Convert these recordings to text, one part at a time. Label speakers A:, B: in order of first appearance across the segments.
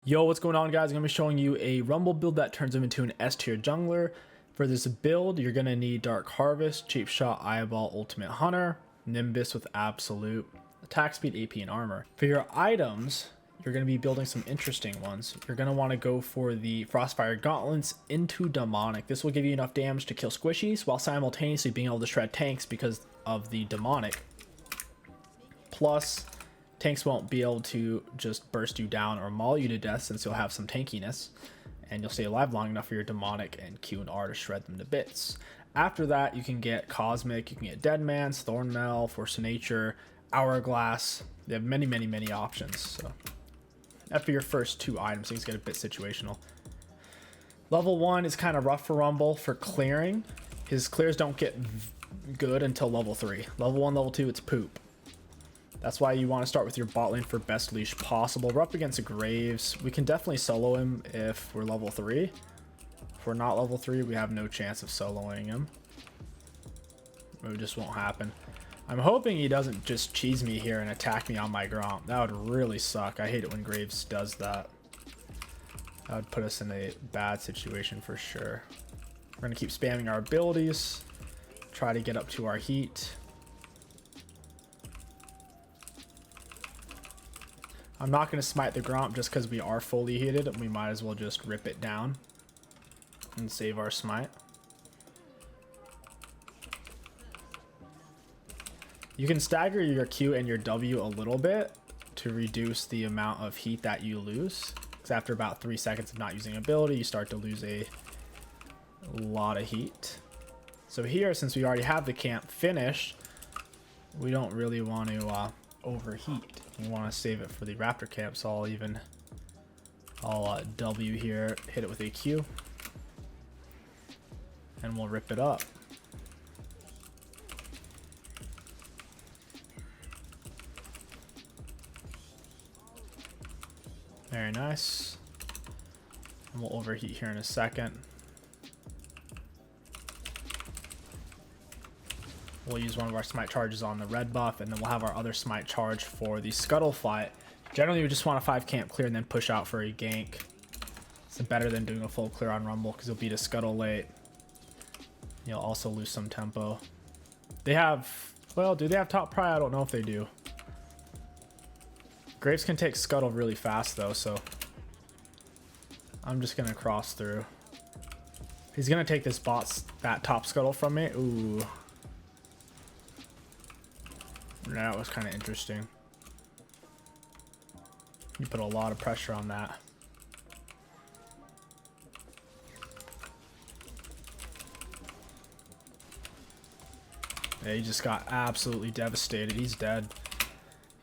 A: Yo, what's going on, guys? I'm going to be showing you a Rumble build that turns him into an S tier jungler. For this build, you're going to need Dark Harvest, Cheap Shot, Eyeball, Ultimate Hunter, Nimbus with absolute attack speed, AP, and armor. For your items, you're going to be building some interesting ones. You're going to want to go for the Frostfire Gauntlets into Demonic. This will give you enough damage to kill squishies while simultaneously being able to shred tanks because of the Demonic. Plus, tanks won't be able to just burst you down or maul you to death since you'll have some tankiness, and you'll stay alive long enough for your Demonic and Q and R to shred them to bits. After that, you can get Cosmic, you can get Deadman's, Thornmail, Force of Nature, Hourglass. They have many options. So after your first two items, things get a bit situational. Level 1 is kind of rough for Rumble for clearing. His clears don't get good until level 3. Level 1, level 2, it's poop. That's why you want to start with your bot lane for best leash possible. We're up against a Graves. We can definitely solo him if we're level 3. If we're not level 3, we have no chance of soloing him. It just won't happen. I'm hoping he doesn't just cheese me here and attack me on my Gromp. That would really suck. I hate it when Graves does that. That would put us in a bad situation for sure. We're going to keep spamming our abilities. Try to get up to our heat. I'm not going to smite the Gromp just because we are fully heated, and we might as well just rip it down and save our smite. You can stagger your Q and your W a little bit to reduce the amount of heat that you lose, because after about 3 seconds of not using ability, you start to lose a lot of heat. So here, since we already have the camp finished, we don't really want to overheat. We want to save it for the Raptor camp, so I'll W here, hit it with a Q, and we'll rip it up. Very nice. And we'll overheat here in a second. We'll use one of our smite charges on the red buff, and then we'll have our other smite charge for the scuttle fight. Generally, we just want a 5 camp clear and then push out for a gank. It's better than doing a full clear on Rumble because you'll beat a scuttle late. You'll also lose some tempo. They have, well, do they have top pry? I don't know if they do. Graves can take scuttle really fast though, so I'm just gonna cross through. He's gonna take this that top scuttle from me. Ooh. That was kind of interesting. You put a lot of pressure on that. Yeah, he just got absolutely devastated. He's dead.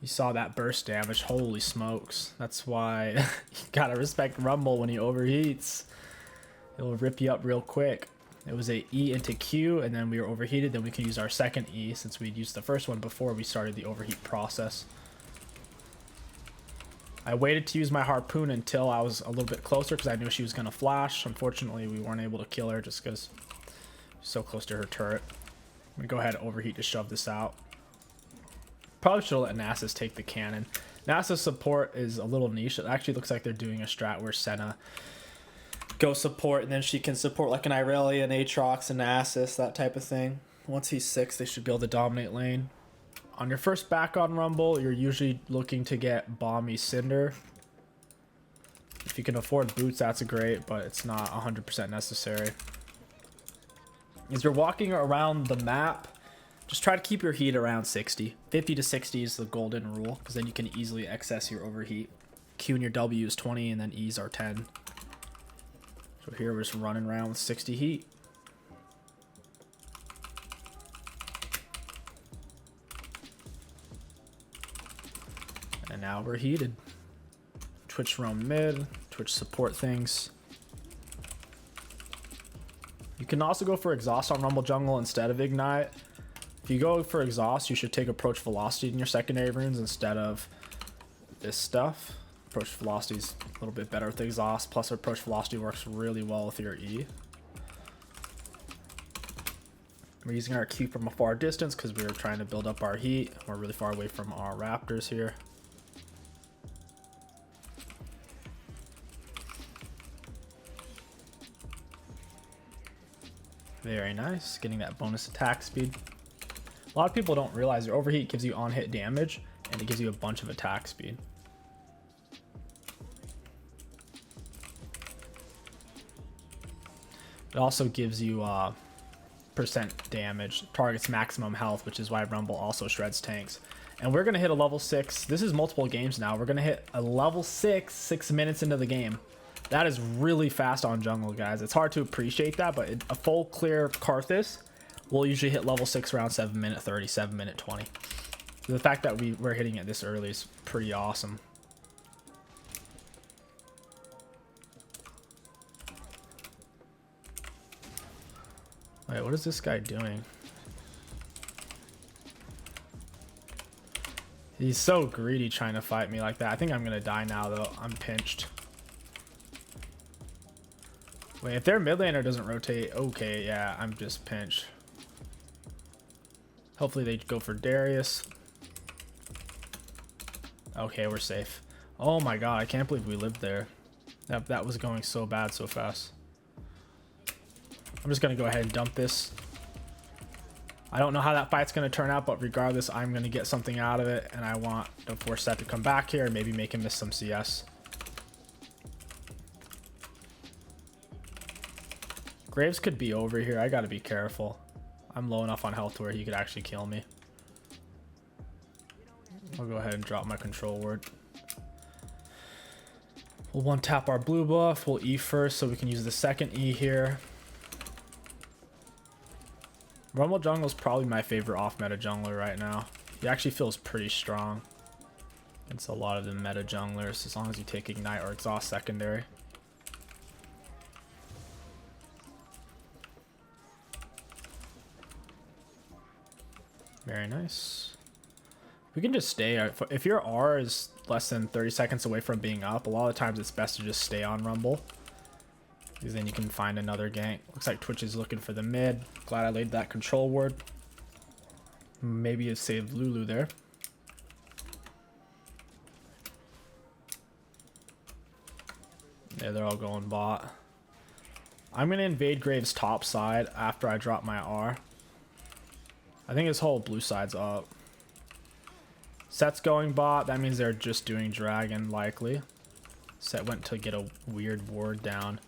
A: You saw that burst damage. Holy smokes. That's why you gotta respect Rumble when he overheats. It'll rip you up real quick. It was a E into Q, and then we were overheated. Then we can use our second E since we'd used the first one before we started the overheat process. I waited to use my harpoon until I was a little bit closer because I knew she was going to flash. Unfortunately, we weren't able to kill her just because so close to her turret. I'm going to go ahead and overheat to shove this out. Probably should have let Nasus take the cannon. Nasus support is a little niche. It actually looks like they're doing a strat where Senna go support, and then she can support like an Irelia, an Aatrox, an Nasus, that type of thing. Once he's 6, they should be able to dominate lane. On your first back on Rumble, you're usually looking to get Balmy Cinder. If you can afford boots, that's great, but it's not 100% necessary. As you're walking around the map, just try to keep your heat around 60. 50 to 60 is the golden rule, because then you can easily access your overheat. Q and your W is 20, and then E's are 10. So here we're just running around with 60 heat. And now we're heated. Twitch roam mid, Twitch support things. You can also go for exhaust on Rumble Jungle instead of ignite. If you go for exhaust, you should take approach velocity in your secondary runes instead of this stuff. Approach velocity is a little bit better with exhaust, plus approach velocity works really well with your E. We're using our Q from a far distance because we were trying to build up our heat. We're really far away from our Raptors here. Very nice. Getting that bonus attack speed. A lot of people don't realize your overheat gives you on-hit damage, and it gives you a bunch of attack speed. It also gives you percent damage, targets maximum health, which is why Rumble also shreds tanks. And we're going to hit a level 6. This is multiple games now. We're going to hit a level 6 minutes into the game. That is really fast on jungle, guys. It's hard to appreciate that, but a full clear Karthus will usually hit level 6 around 7 minute 30, 7 minute 20. So the fact that we're hitting it this early is pretty awesome. Wait, what is this guy doing? He's so greedy trying to fight me like that. I think I'm gonna die now though. I'm pinched. Wait, if their mid laner doesn't rotate, okay, yeah, I'm just pinched. Hopefully they go for Darius. Okay, we're safe. Oh my god, I can't believe we lived there. That was going so bad so fast. I'm just gonna go ahead and dump this. I don't know how that fight's going to turn out, but regardless, I'm going to get something out of it, and I want to force that to come back here and maybe make him miss some CS. Graves could be over here. I got to be careful. I'm low enough on health to where he could actually kill me. I'll go ahead and drop my control word. We'll one tap our blue buff. We'll E first so we can use the second E here. Rumble Jungle is probably my favorite off-meta jungler right now. He actually feels pretty strong. It's a lot of the meta junglers as long as you take Ignite or Exhaust secondary. Very nice. We can just stay. If your R is less than 30 seconds away from being up, a lot of times it's best to just stay on Rumble. Because then you can find another gank. Looks like Twitch is looking for the mid. Glad I laid that control word. Maybe it saved Lulu there. Yeah, they're all going bot. I'm going to invade Graves' top side after I drop my R. I think his whole blue side's up. Set's going bot. That means they're just doing dragon likely. Set went to get a weird ward down.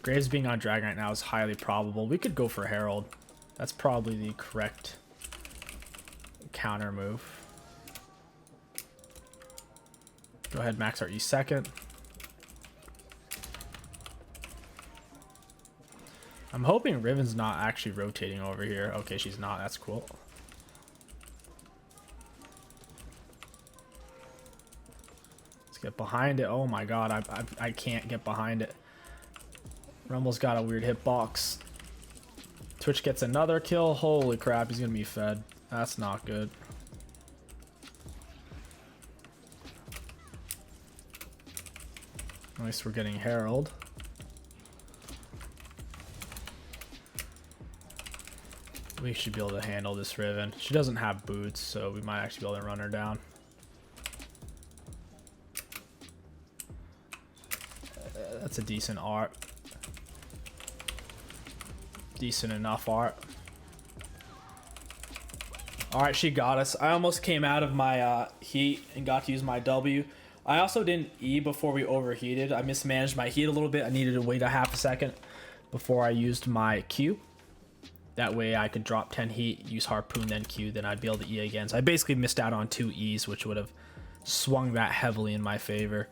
A: Graves being on dragon right now is highly probable. We could go for Herald. That's probably the correct counter move. Go ahead, max our E second. I'm hoping Riven's not actually rotating over here. Okay, she's not. That's cool. Let's get behind it. Oh my god, I can't get behind it. Rumble's got a weird hitbox. Twitch gets another kill. Holy crap, he's gonna be fed. That's not good. At least we're getting Herald. We should be able to handle this Riven. She doesn't have boots, so we might actually be able to run her down. That's a decent art. Decent enough art. Alright, she got us. I almost came out of my heat and got to use my W. I also didn't E before we overheated. I mismanaged my heat a little bit. I needed to wait a half a second before I used my Q. That way I could drop 10 heat, use Harpoon, then Q, then I'd be able to E again. So I basically missed out on 2 E's, which would have swung that heavily in my favor.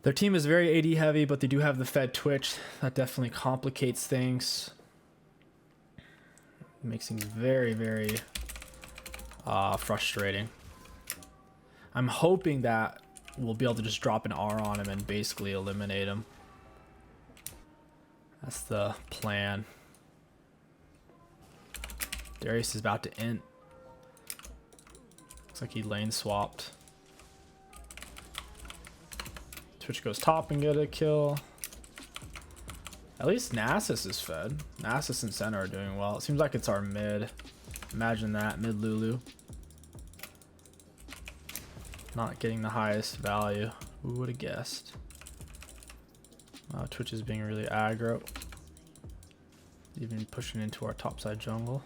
A: Their team is very AD heavy, but they do have the fed Twitch. That definitely complicates things. Makes things very, very frustrating. I'm hoping that we'll be able to just drop an R on him and basically eliminate him. That's the plan. Darius is about to int. Looks like he lane swapped. Twitch goes top and get a kill. At least Nasus is fed. Nasus and center are doing well. It seems like it's our mid. Imagine that, mid Lulu. Not getting the highest value. Who would have guessed? Twitch is being really aggro. Even pushing into our topside jungle.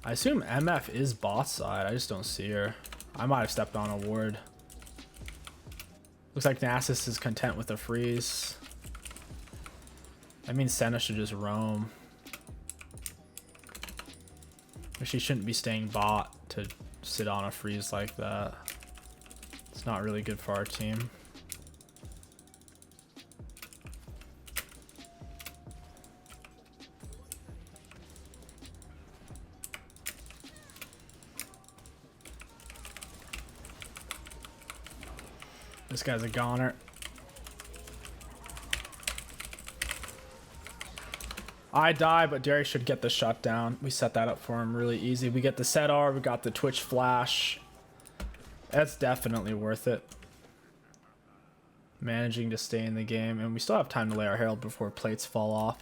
A: I assume MF is bot side. I just don't see her. I might have stepped on a ward. Looks like Nasus is content with a freeze. That means Senna should just roam. She shouldn't be staying bot to sit on a freeze like that. It's not really good for our team. This guy's a goner. I die, but Derek should get the shutdown. We set that up for him really easy. We get the set R, we got the Twitch flash. That's definitely worth it. Managing to stay in the game, and we still have time to lay our herald before plates fall off.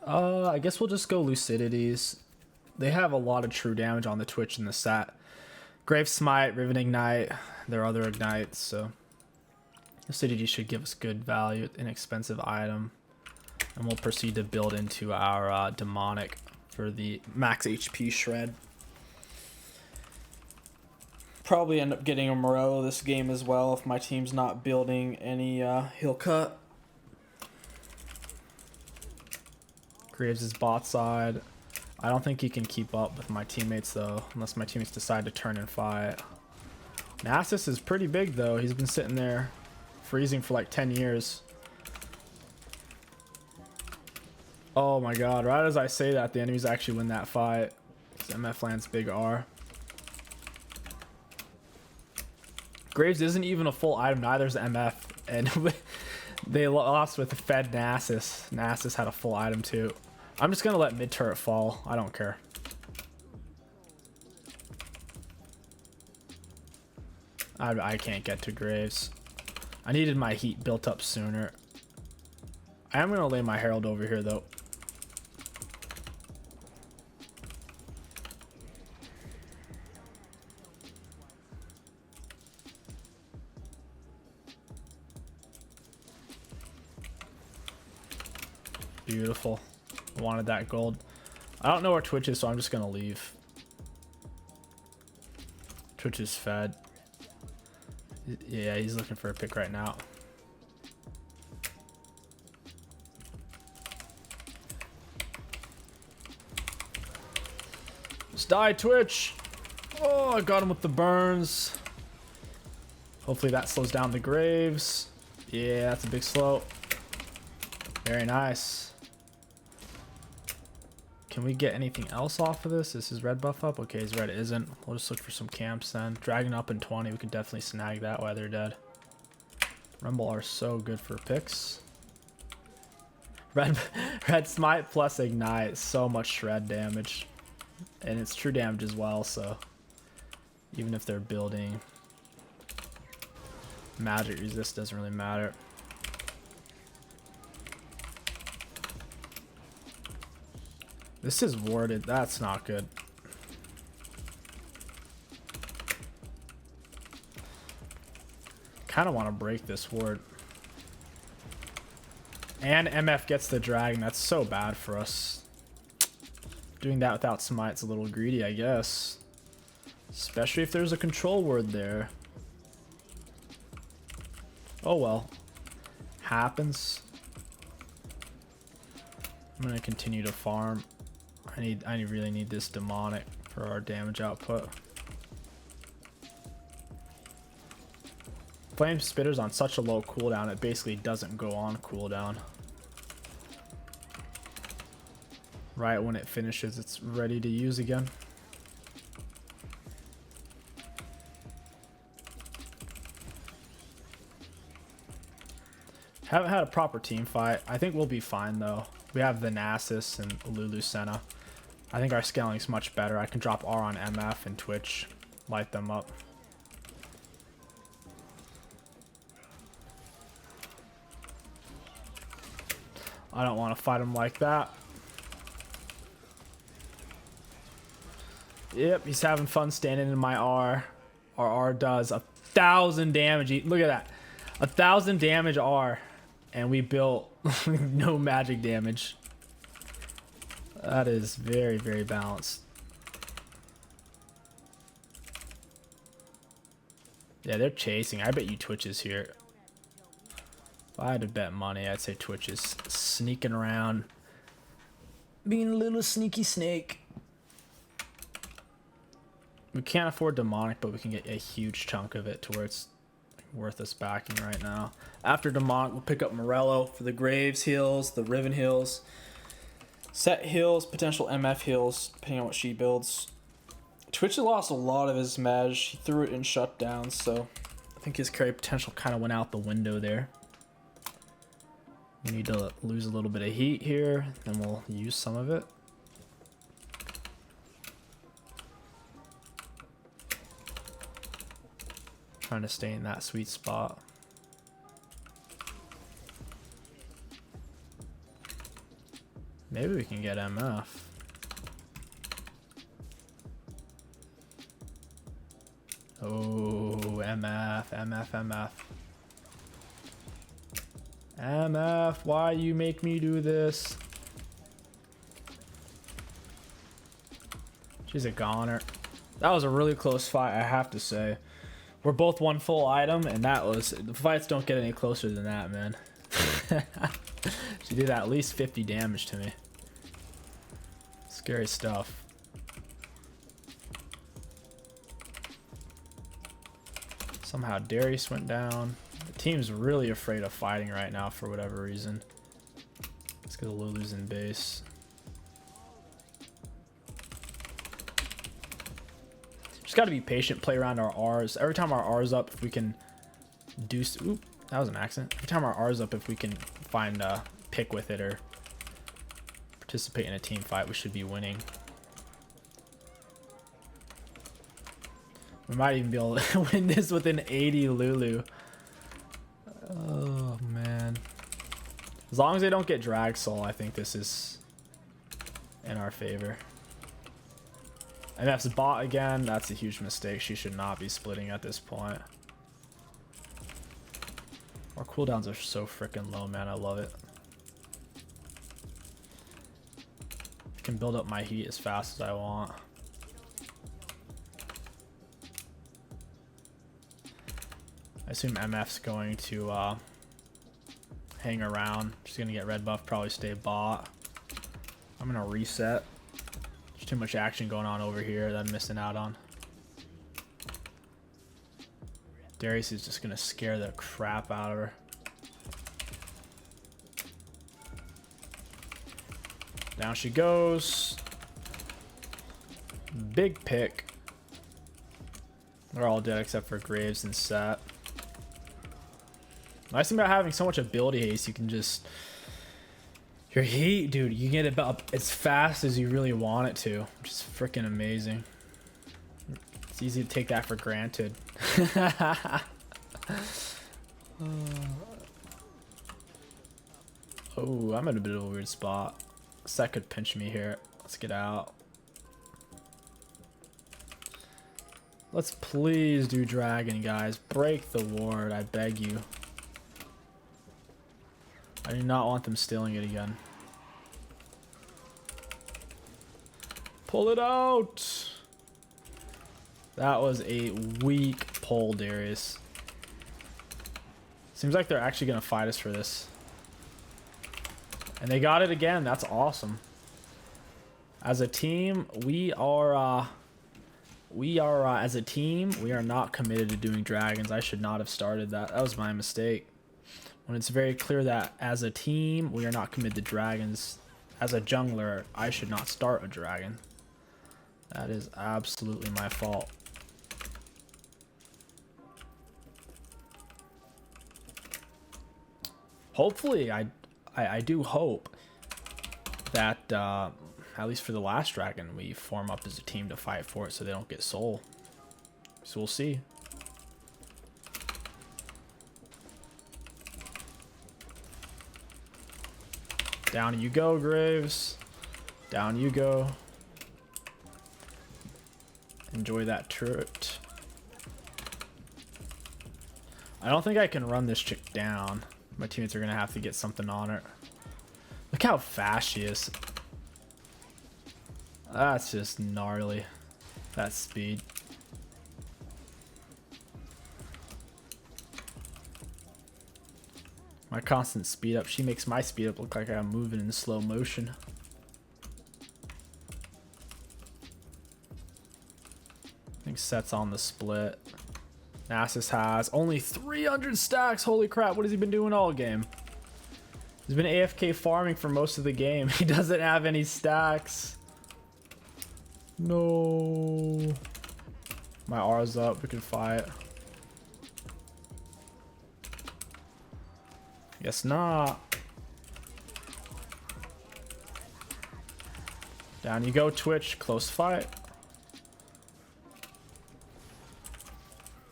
A: I guess we'll just go Lucidities. They have a lot of true damage on the Twitch in the set. Grave Smite, Riven Ignite, their other ignites, so Lucidity should give us good value, inexpensive item, and we'll proceed to build into our demonic for the max HP shred. Probably end up getting a Morello this game as well if my team's not building any heal cut. Graves is bot side. I don't think he can keep up with my teammates though, unless my teammates decide to turn and fight. Nasus is pretty big though. He's been sitting there freezing for like 10 years. Oh my god, right as I say that, the enemies actually win that fight. MF lands big R. Graves isn't even a full item, neither is MF. And they lost with the fed Nasus. Nasus had a full item too. I'm just gonna let mid turret fall. I don't care. I can't get to Graves. I needed my heat built up sooner. I am gonna lay my herald over here though. Beautiful. Wanted that gold. I don't know where Twitch is, so I'm just gonna leave. Twitch is fed. Yeah, he's looking for a pick right now. Just die, Twitch. Oh, I got him with the burns. Hopefully that slows down the Graves. Yeah, that's a big slow. Very nice. Can we get anything else off of this? This is red buff up. Okay, his red isn't. We'll just look for some camps then. Dragon up in 20. We can definitely snag that while they're dead. Rumble are so good for picks. Red smite plus ignite. So much shred damage. And it's true damage as well, so even if they're building magic resist, doesn't really matter. This is warded. That's not good. Kind of want to break this ward. And MF gets the dragon. That's so bad for us. Doing that without smite's a little greedy, I guess. Especially if there's a control ward there. Oh well. Happens. I'm going to continue to farm. I really need this demonic for our damage output. Flame Spitter's on such a low cooldown, it basically doesn't go on cooldown. Right when it finishes, it's ready to use again. Haven't had a proper team fight. I think we'll be fine though. We have the Nasus and Lulu Senna. I think our scaling's much better. I can drop R on MF and Twitch, light them up. I don't want to fight him like that. Yep, he's having fun standing in my R. Our R does 1,000 damage. Look at that. 1,000 damage R, and we built no magic damage. That is very, very balanced. Yeah, they're chasing. I bet you Twitch is here. If I had to bet money, I'd say Twitch is sneaking around, being a little sneaky snake. We can't afford demonic, but we can get a huge chunk of it to where it's worth us backing right now. After demonic, we'll pick up Morello for the Graves heals, the Riven heals, set heals, potential MF heals, depending on what she builds. Twitch lost a lot of his mej. He threw it in shutdowns, so I think his carry potential kind of went out the window there. We need to lose a little bit of heat here, then we'll use some of it. Trying to stay in that sweet spot. Maybe we can get MF. Oh, MF, MF, MF. MF, why you make me do this? She's a goner. That was a really close fight, I have to say. We're both one full item, and that was... The fights don't get any closer than that, man. She did at least 50 damage to me. Scary stuff. Somehow Darius went down. The team's really afraid of fighting right now for whatever reason. Let's get a Lulu's in base. Just got to be patient, play around our R's. Every time our R's up, if we can do... Oop, that was an accident. Every time our R's up, if we can find a pick with it or participate in a team fight, we should be winning. We might even be able to win this with an 80 Lulu. Oh, man. As long as they don't get drag soul, I think this is in our favor. MF's bot again. That's a huge mistake. She should not be splitting at this point. Our cooldowns are so freaking low, man. I love it. I can build up my heat as fast as I want. I assume MF's going to hang around. She's going to get red buff, probably stay bot. I'm going to reset. There's too much action going on over here that I'm missing out on. Darius is just going to scare the crap out of her. Down she goes. Big pick. They're all dead except for Graves and Set. Nice thing about having so much ability haste, you can just... Your heat, dude, you get it about as fast as you really want it to. Which is freaking amazing. It's easy to take that for granted. Oh, I'm in a bit of a weird spot. Set could pinch me here. Let's get out. Let's please do dragon, guys. Break the ward, I beg you. I do not want them stealing it again. Pull it out! That was a weak pull, Darius. Seems like they're actually going to fight us for this. And they got it again. That's awesome. As a team, we are as a team, we are not committed to doing dragons. I should not have started that. That was my mistake. When it's very clear that as a team, we are not committed to dragons. As a jungler, I should not start a dragon. That is absolutely my fault. Hopefully, I do hope that at least for the last dragon, we form up as a team to fight for it so they don't get soul. So we'll see. Down you go, Graves. Down you go. Enjoy that turret. I don't think I can run this chick down. My teammates are gonna have to get something on her. Look how fast she is. That's just gnarly. That speed. My constant speed up. She makes my speed up look like I'm moving in slow motion. I think Set's on the split. Nasus has only 300 stacks. Holy crap, what has he been doing all game? He's been AFK farming for most of the game. He doesn't have any stacks. No. My R's up, we can fight. Guess not. Down you go, Twitch. Close fight.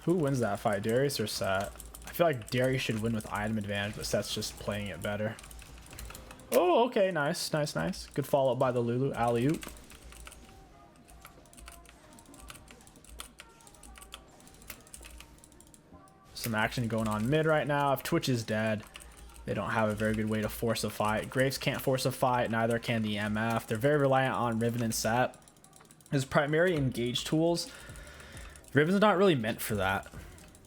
A: Who wins that fight, Darius or Set? I feel like Darius should win with item advantage, but Set's just playing it better. Oh, okay, nice, nice, nice. Good follow-up by the Lulu. Alley-oop. Some action going on mid right now. If Twitch is dead, they don't have a very good way to force a fight. Graves can't force a fight, neither can the MF. They're very reliant on Riven and Set. His primary engage tools, Riven's not really meant for that.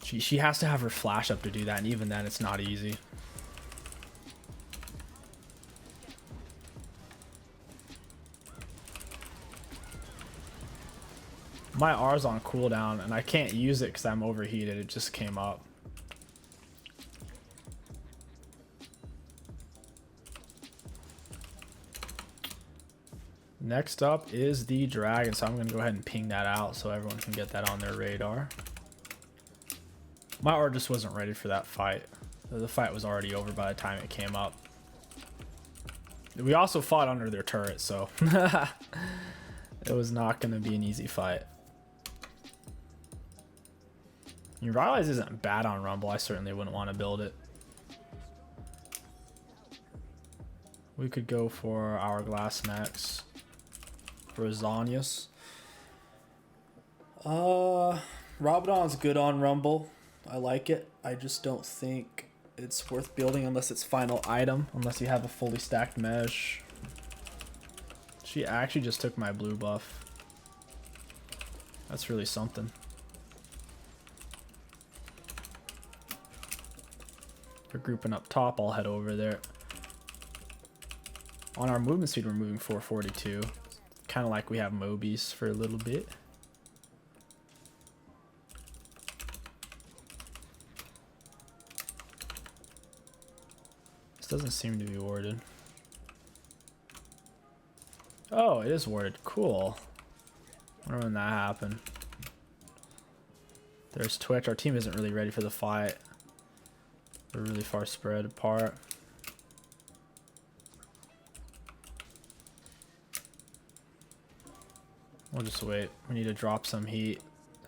A: She has to have her flash up to do that, and even then it's not easy. My R's on cooldown, and I can't use it because I'm overheated. It just came up. Next up is the dragon, so I'm going to go ahead and ping that out so everyone can get that on their radar. My R just wasn't ready for that fight. The fight was already over by the time it came up. We also fought under their turret, so it was not going to be an easy fight. You realize isn't bad on Rumble. I certainly wouldn't want to build it. We could go for Hourglass next. For Zanius. Rabadon's good on Rumble. I like it. I just don't think it's worth building unless it's final item. Unless you have a fully stacked mesh. She actually just took my blue buff. That's really something. They're grouping up top. I'll head over there. On our movement speed, we're moving 442. Kind of like we have Mobies for a little bit. This doesn't seem to be warded. Oh, it is warded. Cool. I wonder when that happened. There's Twitch. Our team isn't really ready for the fight. We're really far spread apart. We'll just wait. We need to drop some heat.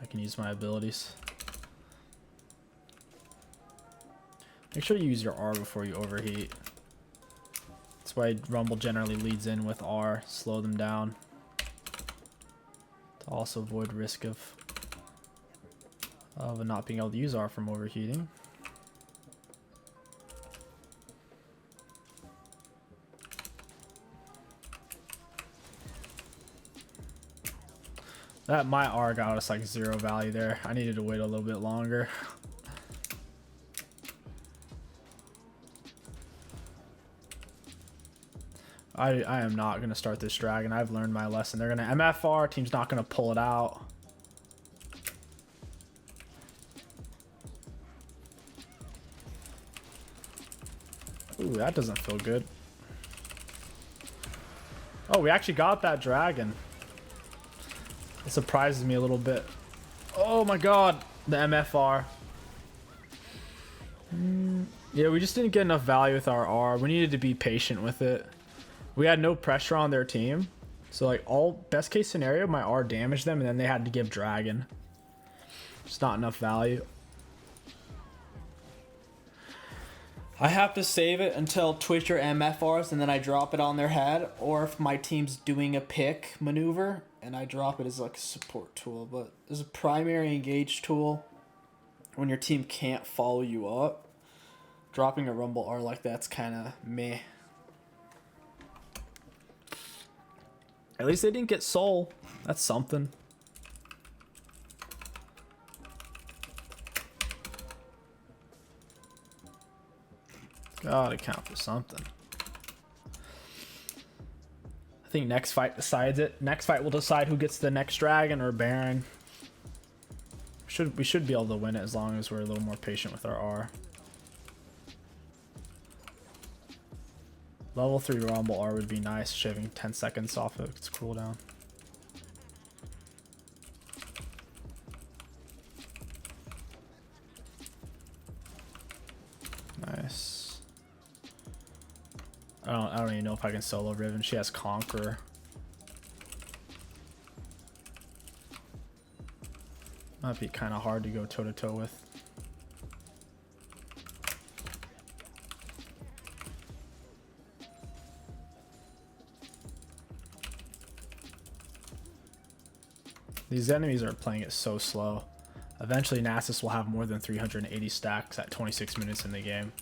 A: I can use my abilities. Make sure you use your R before you overheat. That's why Rumble generally leads in with R. Slow them down. To also avoid risk of not being able to use R from overheating. That my R got us like 0 value there. I needed to wait a little bit longer. I am not going to start this dragon. I've learned my lesson. They're going to MFR. Team's not going to pull it out. Ooh, that doesn't feel good. Oh, we actually got that dragon. It surprises me a little bit. Oh my god, the MFR. Yeah, we just didn't get enough value with our R. We needed to be patient with it. We had no pressure on their team. So like all best case scenario, my R damaged them and then they had to give dragon. Just not enough value. I have to save it until Twitch or MFRs and then I drop it on their head, or if my team's doing a pick maneuver and I drop it as like a support tool. But as a primary engage tool, when your team can't follow you up, dropping a Rumble R like that's kind of meh. At least they didn't get Soul. That's something. Gotta count for something. I think next fight decides it. Next fight will decide who gets the next dragon or Baron. We should be able to win it as long as we're a little more patient with our R. Level 3 Rumble R would be nice, shaving 10 seconds off of its cooldown. Nice. I don't even know if I can solo Riven. She has Conqueror. Might be kind of hard to go toe to toe with. These enemies are playing it so slow. Eventually Nasus will have more than 380 stacks at 26 minutes in the game.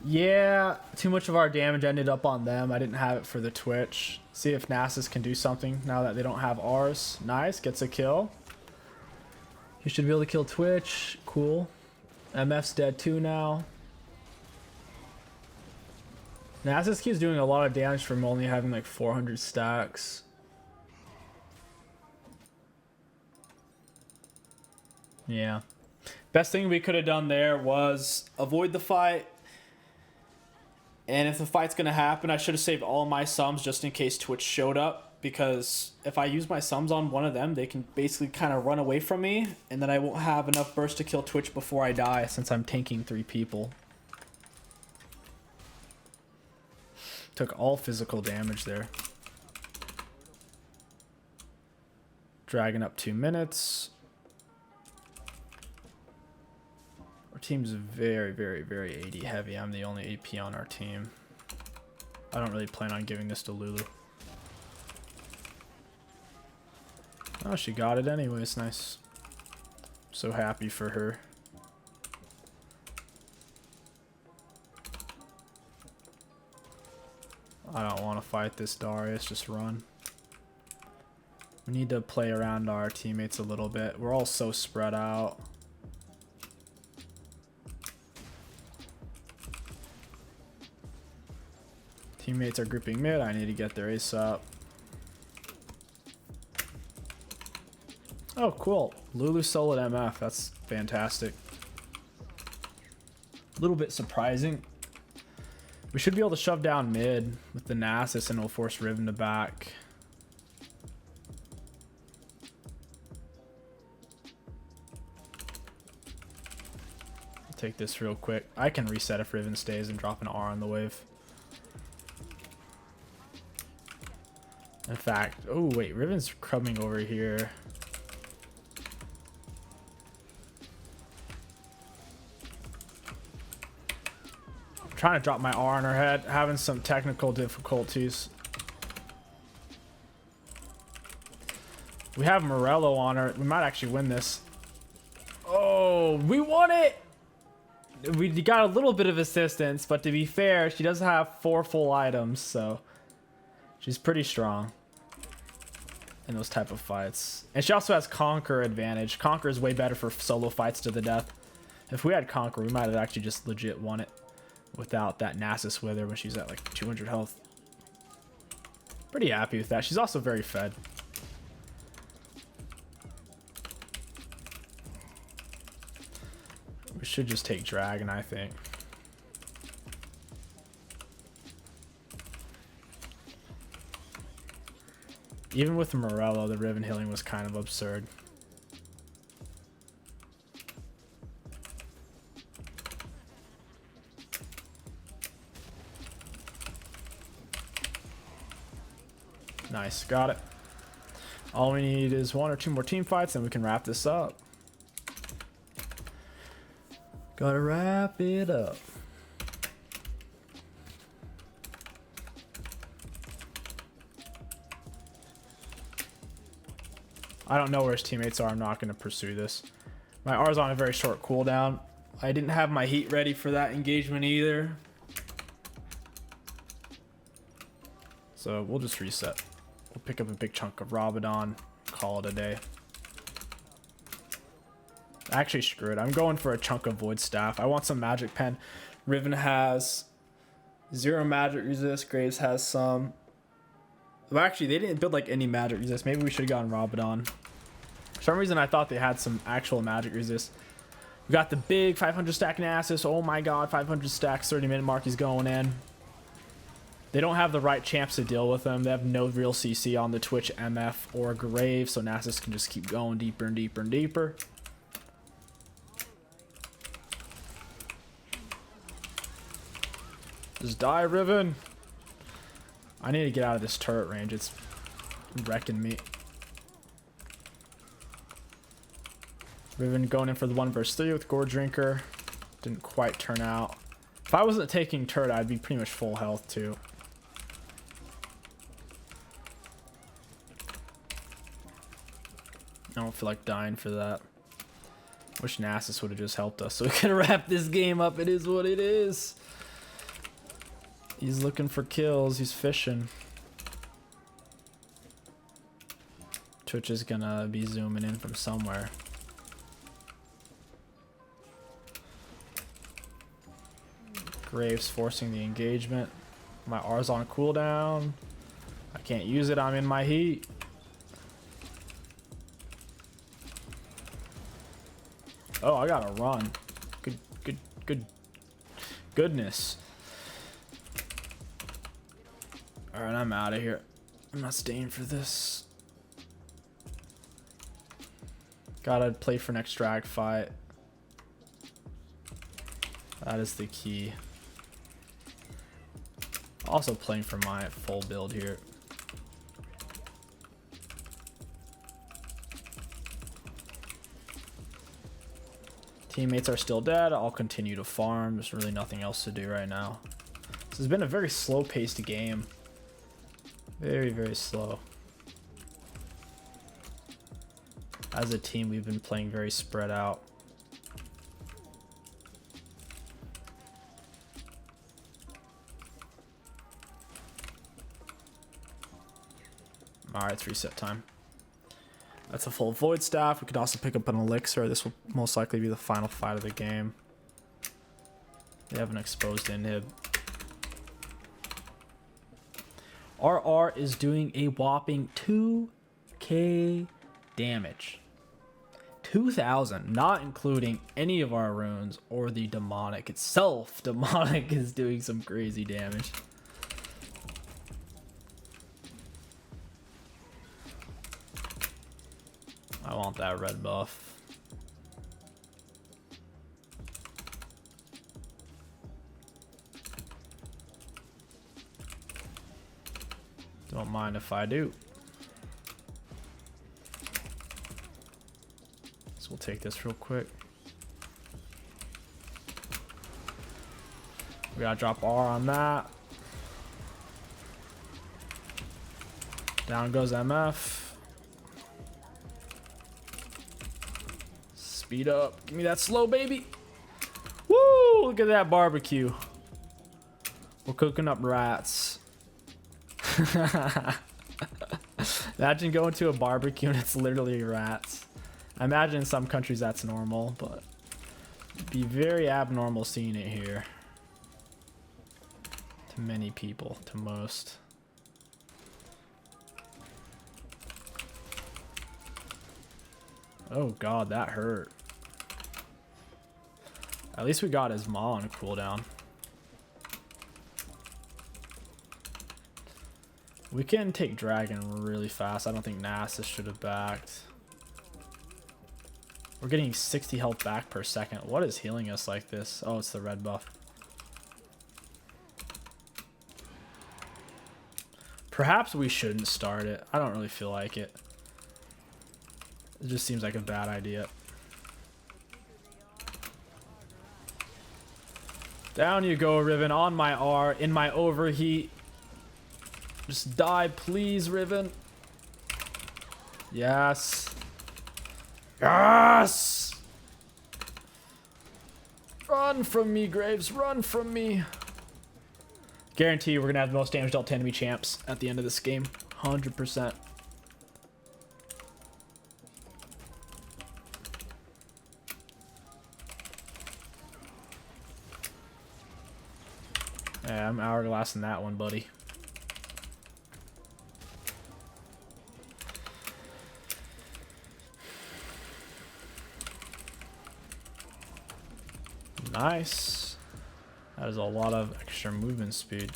A: Yeah, too much of our damage ended up on them. I didn't have it for the Twitch. See if Nasus can do something now that they don't have ours. Nice, gets a kill. He should be able to kill Twitch. Cool. MF's dead too now. Nasus keeps doing a lot of damage from only having like 400 stacks. Yeah. Best thing we could have done there was avoid the fight. And if the fight's going to happen, I should have saved all my sums just in case Twitch showed up. Because if I use my sums on one of them, they can basically kind of run away from me. And then I won't have enough burst to kill Twitch before I die since I'm tanking 3 people. Took all physical damage there. Dragon up 2 minutes. Our team's very, very, very AD heavy. I'm the only AP on our team. I don't really plan on giving this to Lulu. Oh, she got it anyways. Nice. So happy for her. I don't want to fight this Darius, just run. We need to play around our teammates a little bit. We're all so spread out. Teammates are grouping mid. I need to get their ace up. Oh, cool. Lulu soloed MF. That's fantastic. A little bit surprising. We should be able to shove down mid with the Nasus and we'll force Riven to back. I'll take this real quick. I can reset if Riven stays and drop an R on the wave. In fact, oh wait, Riven's coming over here. Trying to drop my R on her head, having some technical difficulties. We have Morello on her. We might actually win this. Oh, we won it! We got a little bit of assistance, but to be fair, she does have 4 full items, so she's pretty strong in those type of fights. And she also has Conquer advantage. Conquer is way better for solo fights to the death. If we had Conquer, we might have actually just legit won it without that Nasus with her when she's at like 200 health. Pretty happy with that. She's also very fed. We should just take Dragon, I think. Even with Morello, the Riven healing was kind of absurd. Nice, got it. All we need is 1 or 2 more team fights and we can wrap this up. Gotta wrap it up. I don't know where his teammates are. I'm not going to pursue this. My R's on a very short cooldown. I didn't have my heat ready for that engagement either. So we'll just reset. We'll pick up a big chunk of Rabadon. Call it a day. Actually, screw it. I'm going for a chunk of Void Staff. I want some Magic Pen. Riven has 0 magic resist. Graves has some. Well, actually, they didn't build like any magic resist. Maybe we should have gotten Rabadon. For some reason, I thought they had some actual magic resist. We got the big 500 stack Nasus. Oh my god, 500 stacks. 30-minute mark. He's going in. They don't have the right champs to deal with them. They have no real CC on the Twitch, MF, or Grave, so Nasus can just keep going deeper and deeper and deeper. Just die, Riven. I need to get out of this turret range. It's wrecking me. Riven going in for the 1 versus 3 with Gore Drinker. Didn't quite turn out. If I wasn't taking turret, I'd be pretty much full health too. I don't feel like dying for that. Wish Nasus would have just helped us so we could wrap this game up. It is what it is. He's looking for kills. He's fishing. Twitch is gonna be zooming in from somewhere. Graves forcing the engagement. My R's on cooldown. I can't use it. I'm in my heat. Oh, I gotta run. Goodness. Alright, I'm out of here. I'm not staying for this. Gotta play for next drag fight. That is the key. Also playing for my full build here. Teammates are still dead. I'll continue to farm. There's really nothing else to do right now. This has been a very slow-paced game. Very, very slow. As a team, we've been playing very spread out. Alright, it's reset time. That's a full Void Staff. We could also pick up an Elixir. This will most likely be the final fight of the game. They have an exposed inhib. RR is doing a whopping 2k damage. 2,000, not including any of our runes or the demonic itself. Demonic is doing some crazy damage. I want that red buff. Don't mind if I do. So we'll take this real quick. We gotta drop R on that. Down goes MF. Speed up. Give me that slow, baby. Woo! Look at that barbecue. We're cooking up rats. Imagine going to a barbecue and it's literally rats. I imagine in some countries that's normal, but it'd be very abnormal seeing it here. To many people, to most. Oh god, that hurt. At least we got his maw on cooldown. We can take dragon really fast. I don't think Nasus should have backed. We're getting 60 health back per second. What is healing us like this? Oh, it's the red buff. Perhaps we shouldn't start it. I don't really feel like it. It just seems like a bad idea. Down you go, Riven, on my R, in my overheat. Just die, please, Riven. Yes. Yes! Run from me, Graves. Run from me. Guarantee we're going to have the most damage dealt to enemy champs at the end of this game. 100%. Yeah, I'm hourglassing that one, buddy. Nice. That is a lot of extra movement speed.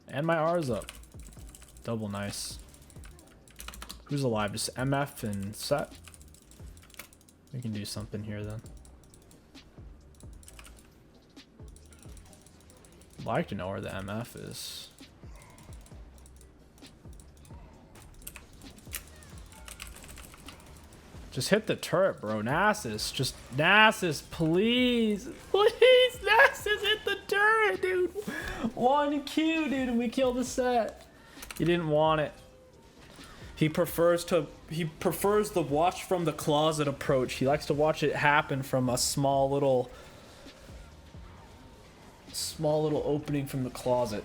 A: And my R's up. Double nice. Who's alive? Just MF and set? We can do something here then. I'd like to know where the MF is. Just hit the turret, bro. Nasus. Just Nasus, please. Please, Nasus, hit the turret, dude. 1Q, dude, and we kill the set. He didn't want it. He prefers the watch from the closet approach. He likes to watch it happen from a small little opening from the closet.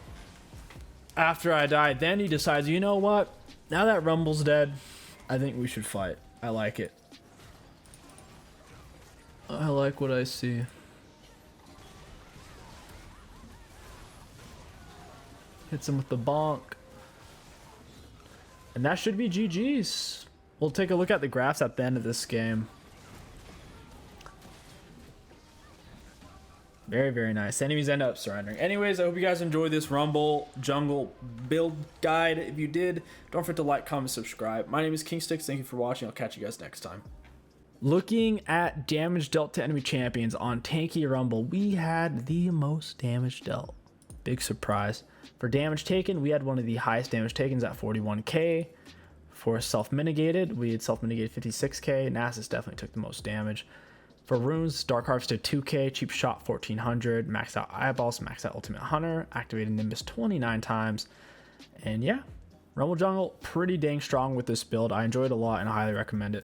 A: After I died, then he decides, you know what? Now that Rumble's dead, I think we should fight. I like it. I like what I see. Hits him with the bonk. And that should be GG's. We'll take a look at the graphs at the end of this game. Very, very nice. Enemies end up surrendering. Anyways, I hope you guys enjoyed this Rumble Jungle build guide. If you did, don't forget to like, comment, subscribe. My name is Kingstixbusiness. Thank you for watching. I'll catch you guys next time. Looking at damage dealt to enemy champions on Tanky Rumble, we had the most damage dealt. Big surprise. For damage taken, we had one of the highest damage takens at 41k. For self-mitigated, we had self-mitigated 56k. Nasus definitely took the most damage. For runes, Dark Harvest did 2k, Cheap Shot 1400, maxed out Eyeballs, maxed out Ultimate Hunter, activated Nimbus 29 times. And yeah, Rumble Jungle, pretty dang strong with this build. I enjoyed it a lot and I highly recommend it.